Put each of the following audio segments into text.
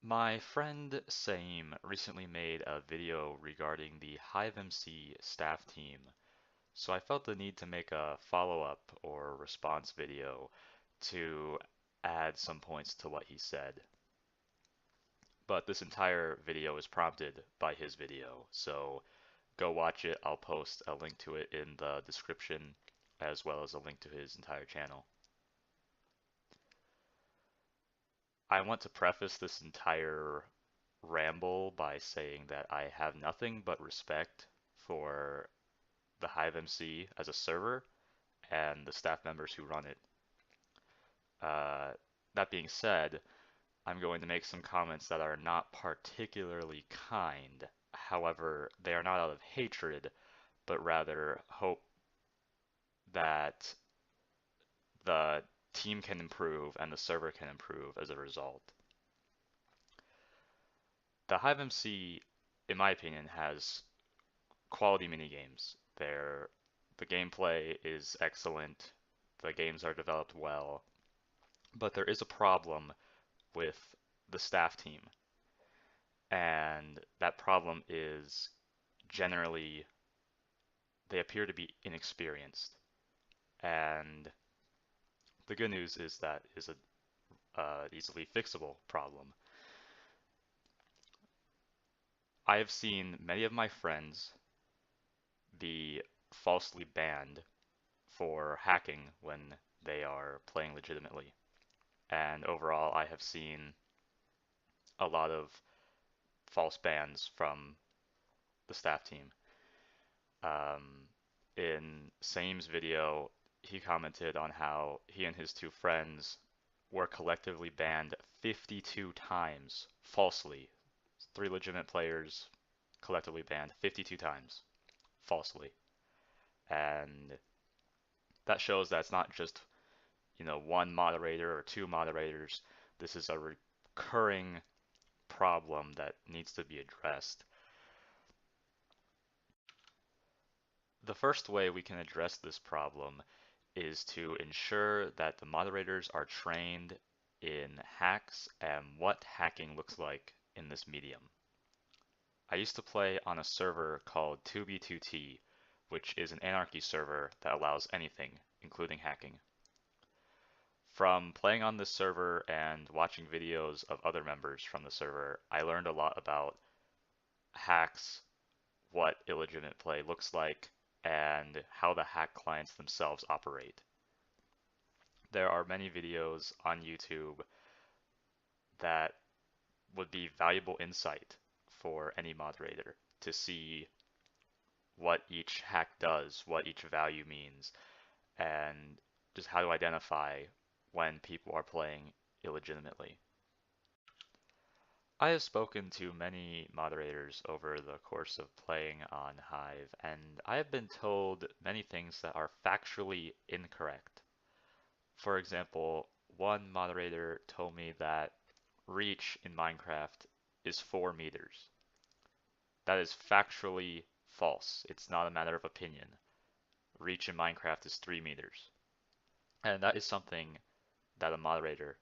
My friend Saim recently made a video regarding the HiveMC staff team, so I felt the need to make a follow-up or response video to add some points to what he said. But this entire video is prompted by his video, so go watch it. I'll post a link to it in the description as well as a link to his entire channel. I want to preface this entire ramble by saying that I have nothing but respect for the HiveMC as a server and the staff members who run it. Uh, that being said, I'm going to make some comments that are not particularly kind. However, they are not out of hatred, but rather hope that the team can improve and the server can improve as a result. The HiveMC, in my opinion, has quality minigames. The gameplay is excellent, the games are developed well, but there is a problem with the staff team, and that problem is generally they appear to be inexperienced. And the good news is that is a easily fixable problem. I have seen many of my friends be falsely banned for hacking when they are playing legitimately. And overall, I have seen a lot of false bans from the staff team. Um, in Same's video, he commented on how he and his two friends were collectively banned 52 times falsely. Three legitimate players collectively banned 52 times falsely. And that shows that it's not just, one moderator or two moderators. This is a recurring problem that needs to be addressed. The first way we can address this problem is to ensure that the moderators are trained in hacks and what hacking looks like in this medium. I used to play on a server called 2b2t, which is an anarchy server that allows anything, including hacking. From playing on this server and watching videos of other members from the server, I learned a lot about hacks, what illegitimate play looks like, and how the hack clients themselves operate. There are many videos on YouTube that would be valuable insight for any moderator to see what each hack does, what each value means, and just how to identify when people are playing illegitimately. I have spoken to many moderators over the course of playing on Hive, and I have been told many things that are factually incorrect. For example, one moderator told me that reach in Minecraft is 4 meters. That is factually false. It's not a matter of opinion. Reach in Minecraft is 3 meters. And that is something that a moderator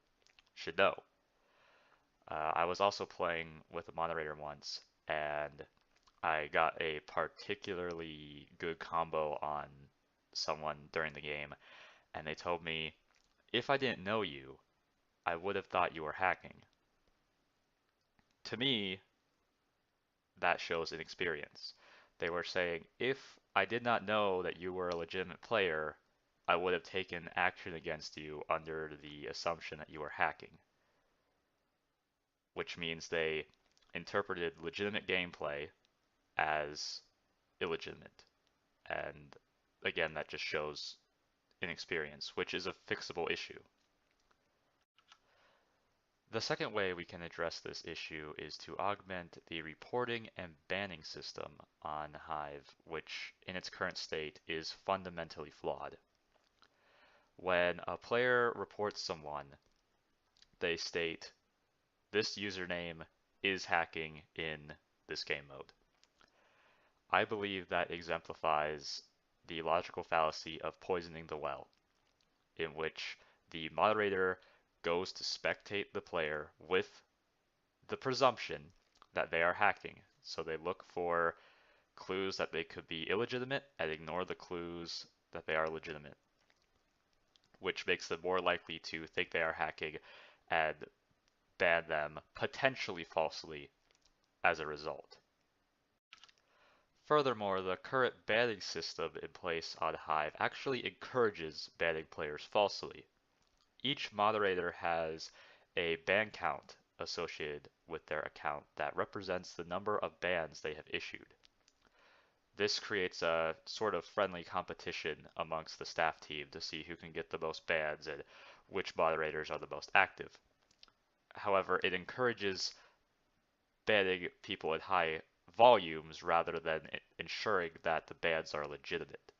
should know. I was also playing with a moderator once, and I got a particularly good combo on someone during the game, and they told me, if I didn't know you, I would have thought you were hacking. To me, that shows inexperience. They were saying, if I did not know that you were a legitimate player, I would have taken action against you under the assumption that you were hacking, which means they interpreted legitimate gameplay as illegitimate. And again, that just shows inexperience, which is a fixable issue. The second way we can address this issue is to augment the reporting and banning system on Hive, which in its current state is fundamentally flawed. When a player reports someone, they state, this username is hacking in this game mode. I believe that exemplifies the logical fallacy of poisoning the well, in which the moderator goes to spectate the player with the presumption that they are hacking. So they look for clues that they could be illegitimate and ignore the clues that they are legitimate, which makes them more likely to think they are hacking and ban them potentially falsely as a result. Furthermore, the current banning system in place on Hive actually encourages banning players falsely. Each moderator has a ban count associated with their account that represents the number of bans they have issued. This creates a sort of friendly competition amongst the staff team to see who can get the most bans and which moderators are the most active. However, it encourages banning people at high volumes rather than ensuring that the bans are legitimate.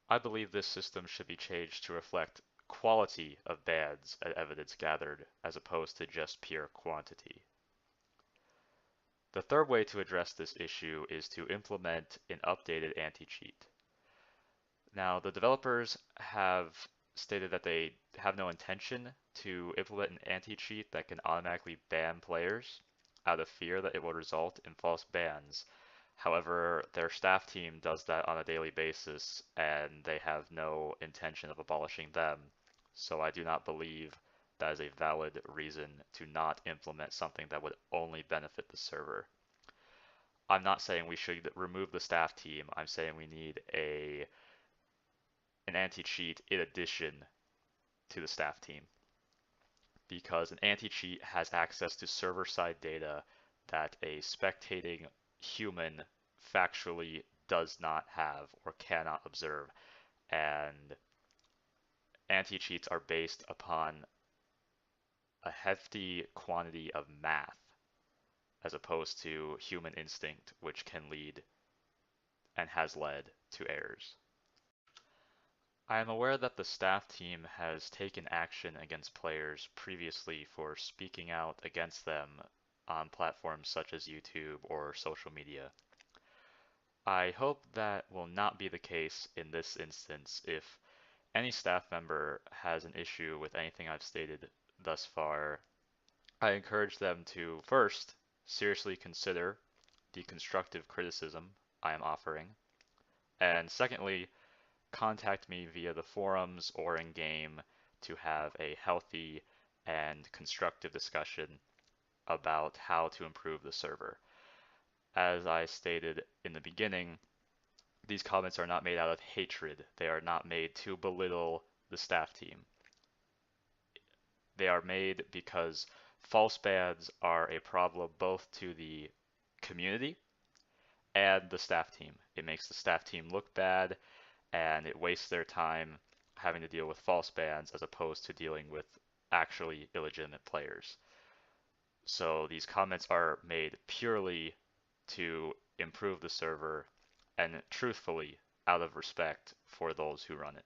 I believe this system should be changed to reflect quality of bans and evidence gathered as opposed to just pure quantity. The third way to address this issue is to implement an updated anti-cheat. Now, the developers have stated that they have no intention to implement an anti-cheat that can automatically ban players out of fear that it will result in false bans. However, their staff team does that on a daily basis and they have no intention of abolishing them. So I do not believe that is a valid reason to not implement something that would only benefit the server. I'm not saying we should remove the staff team. I'm saying we need an anti-cheat in addition to the staff team, because an anti-cheat has access to server-side data that a spectating human factually does not have or cannot observe, and anti-cheats are based upon a hefty quantity of math as opposed to human instinct, which can lead and has led to errors. I am aware that the staff team has taken action against players previously for speaking out against them on platforms such as YouTube or social media. I hope that will not be the case in this instance. If any staff member has an issue with anything I've stated thus far, I encourage them to first seriously consider the constructive criticism I am offering, and secondly, contact me via the forums or in game to have a healthy and constructive discussion about how to improve the server. As I stated in the beginning, these comments are not made out of hatred. They are not made to belittle the staff team. They are made because false bans are a problem both to the community and the staff team. It makes the staff team look bad and it wastes their time having to deal with false bans as opposed to dealing with actually illegitimate players. So these comments are made purely to improve the server and truthfully out of respect for those who run it.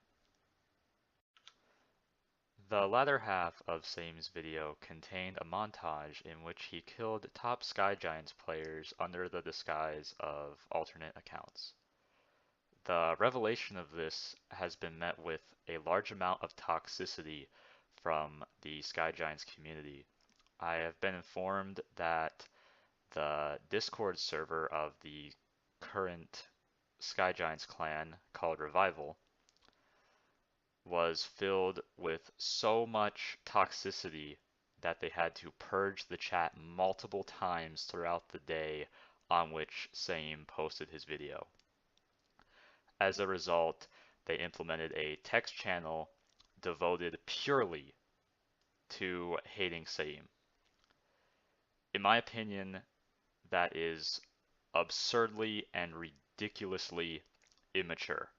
The latter half of Same's video contained a montage in which he killed top Sky Giants players under the disguise of alternate accounts. The revelation of this has been met with a large amount of toxicity from the Sky Giants community. I have been informed that the Discord server of the current Sky Giants clan, called Revival, was filled with so much toxicity that they had to purge the chat multiple times throughout the day on which Same posted his video. As a result, they implemented a text channel devoted purely to hating Same. In my opinion, that is absurdly and ridiculously immature.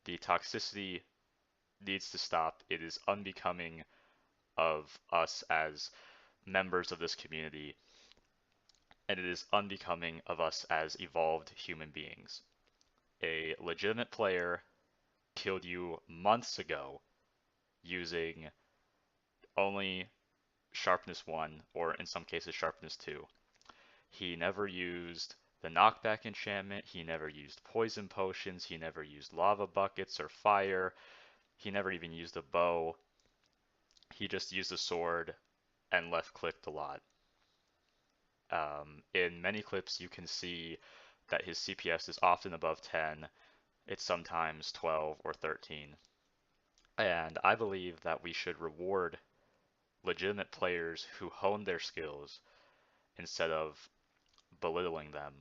The toxicity needs to stop. It is unbecoming of us as members of this community, and it is unbecoming of us as evolved human beings. A legitimate player killed you months ago using only sharpness 1, or in some cases sharpness 2. He never used the knockback enchantment, he never used poison potions, he never used lava buckets or fire, he never even used a bow. He just used a sword and left clicked a lot. In many clips, you can see that his CPS is often above 10. It's sometimes 12 or 13. And I believe that we should reward legitimate players who hone their skills instead of belittling them.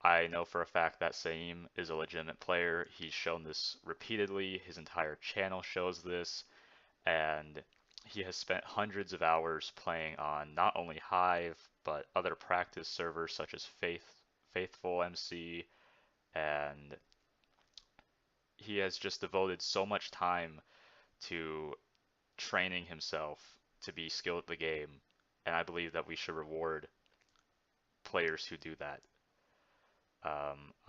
I know for a fact that Saeem is a legitimate player. He's shown this repeatedly. His entire channel shows this, and he has spent hundreds of hours playing on not only Hive, but other practice servers such as Faithful MC, and he has just devoted so much time to training himself to be skilled at the game, and I believe that we should reward players who do that.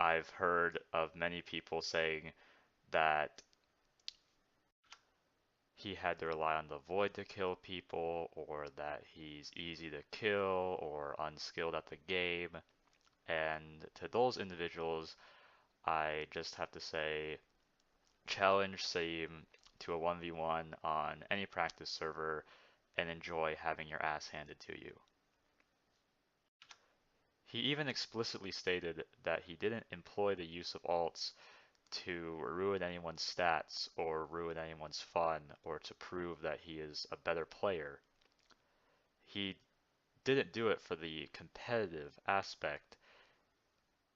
I've heard of many people saying that he had to rely on the void to kill people, or that he's easy to kill, or unskilled at the game. And to those individuals, I just have to say, challenge Saeem to a 1v1 on any practice server and enjoy having your ass handed to you. He even explicitly stated that he didn't employ the use of alts to ruin anyone's stats or ruin anyone's fun or to prove that he is a better player. He didn't do it for the competitive aspect.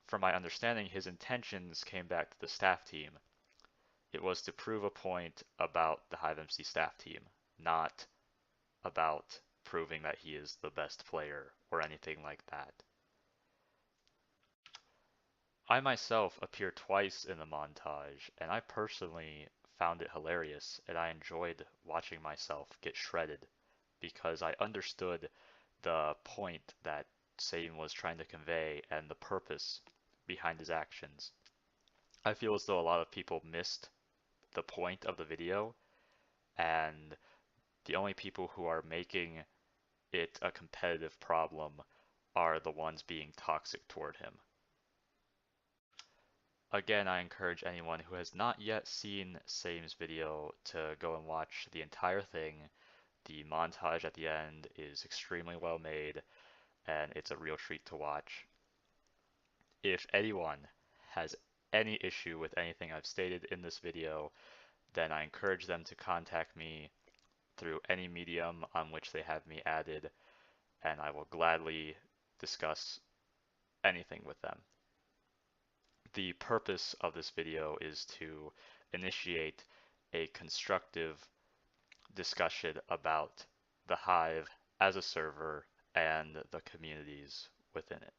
From my understanding, his intentions came back to the staff team. It was to prove a point about the HiveMC staff team, not about proving that he is the best player or anything like that. I myself appear twice in the montage, and I personally found it hilarious, and I enjoyed watching myself get shredded because I understood the point that Satan was trying to convey and the purpose behind his actions. I feel as though a lot of people missed the point of the video, and the only people who are making it a competitive problem are the ones being toxic toward him. Again, I encourage anyone who has not yet seen Same's video to go and watch the entire thing. The montage at the end is extremely well made, and it's a real treat to watch. If anyone has any issue with anything I've stated in this video, then I encourage them to contact me through any medium on which they have me added, and I will gladly discuss anything with them. The purpose of this video is to initiate a constructive discussion about the Hive as a server and the communities within it.